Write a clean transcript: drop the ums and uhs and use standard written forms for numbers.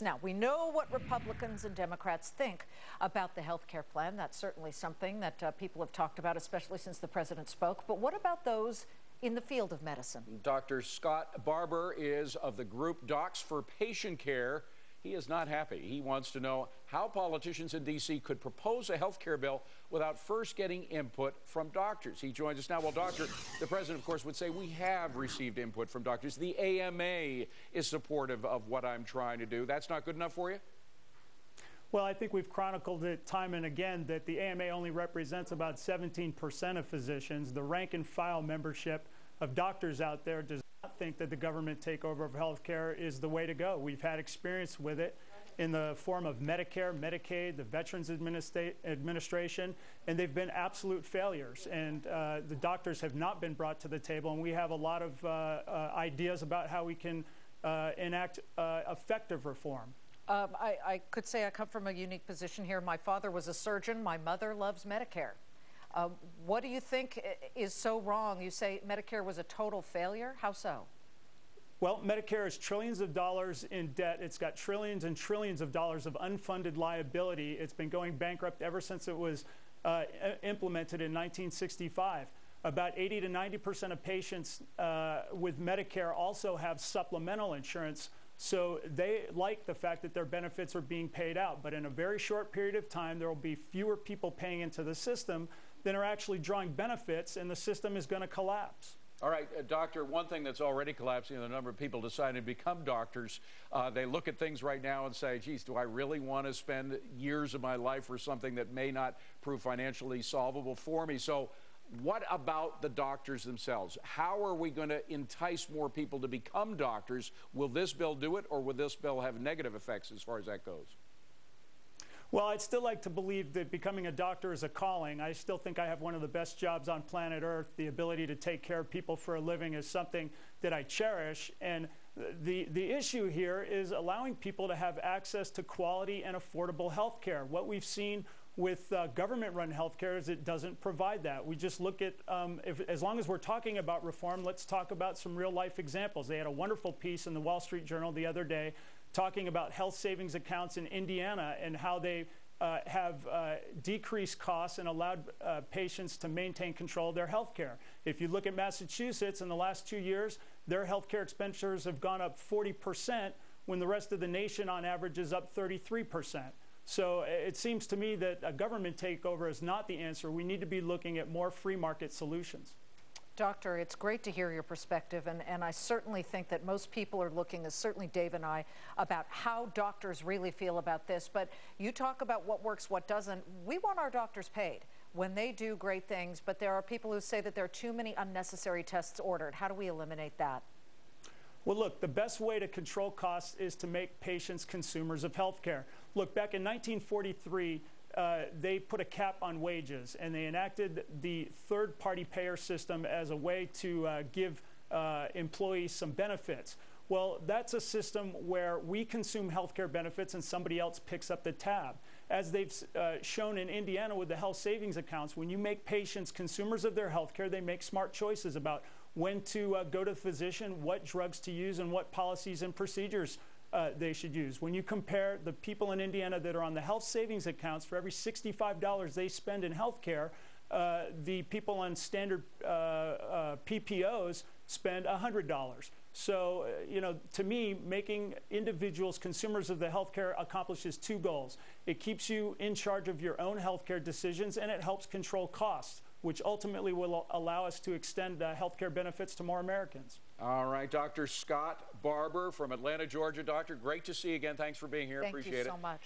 Now, we know what Republicans and Democrats think about the health care plan. That's certainly something that people have talked about, especially since the president spoke. But what about those in the field of medicine? Dr. Scott Barbour is of the group Docs for Patient Care. He is not happy. He wants to know how politicians in D.C. could propose a health care bill without first getting input from doctors. He joins us now. Well, Doctor, the president, of course, would say we have received input from doctors. The AMA is supportive of what I'm trying to do. That's not good enough for you? Well, I think we've chronicled it time and again that the AMA only represents about 17% of physicians. The rank and file membership of doctors out there does not think that the government takeover of health care is the way to go. We've had experience with it in the form of Medicare, Medicaid, the Veterans Administration, and they've been absolute failures. And the doctors have not been brought to the table, and we have a lot of ideas about how we can enact effective reform. I could say I come from a unique position here. My father was a surgeon. My mother loves Medicare. What do you think is so wrong? You say Medicare was a total failure. How so? Well, Medicare is trillions of dollars in debt. It's got trillions and trillions of dollars of unfunded liability. It's been going bankrupt ever since it was implemented in 1965. About 80 to 90% of patients with Medicare also have supplemental insurance. So they like the fact that their benefits are being paid out. But in a very short period of time, there will be fewer people paying into the system than are actually drawing benefits, and the system is going to collapse. All right, Doctor, one thing that's already collapsing is the number of people deciding to become doctors. They look at things right now and say, geez, do I really want to spend years of my life for something that may not prove financially solvable for me? So what about the doctors themselves? How are we going to entice more people to become doctors? Will this bill do it, or will this bill have negative effects as far as that goes? Well, I'd still like to believe that becoming a doctor is a calling. I still think I have one of the best jobs on planet Earth. The ability to take care of people for a living is something that I cherish. And the issue here is allowing people to have access to quality and affordable health care. What we've seen with government-run health care is it doesn't provide that. We just look at, as long as we're talking about reform, let's talk about some real-life examples. They had a wonderful piece in the Wall Street Journal the other day talking about health savings accounts in Indiana and how they have decreased costs and allowed patients to maintain control of their health care. If you look at Massachusetts, in the last 2 years, their health care expenditures have gone up 40%, when the rest of the nation on average is up 33%. So it seems to me that a government takeover is not the answer. We need to be looking at more free market solutions. Doctor, it's great to hear your perspective, and I certainly think that most people are looking, as certainly Dave and I, about how doctors really feel about this. But you talk about what works, what doesn't. We want our doctors paid when they do great things, but there are people who say that there are too many unnecessary tests ordered. How do we eliminate that? Well, look, the best way to control costs is to make patients consumers of health care. Look, back in 1943, they put a cap on wages, and they enacted the third-party payer system as a way to give employees some benefits. Well, that's a system where we consume health care benefits and somebody else picks up the tab. As they've shown in Indiana with the health savings accounts, when you make patients consumers of their health care, they make smart choices about when to go to the physician, what drugs to use, and what policies and procedures they should use. When you compare the people in Indiana that are on the health savings accounts, for every $65 they spend in health care, the people on standard PPOs spend $100. So, you know, to me, making individuals consumers of the health care accomplishes two goals. It keeps you in charge of your own health care decisions, and it helps control costs, which ultimately will allow us to extend health care benefits to more Americans. All right, Dr. Scott Barbour from Atlanta, Georgia. Doctor, great to see you again. Thanks for being here. Appreciate it. Thank you so much.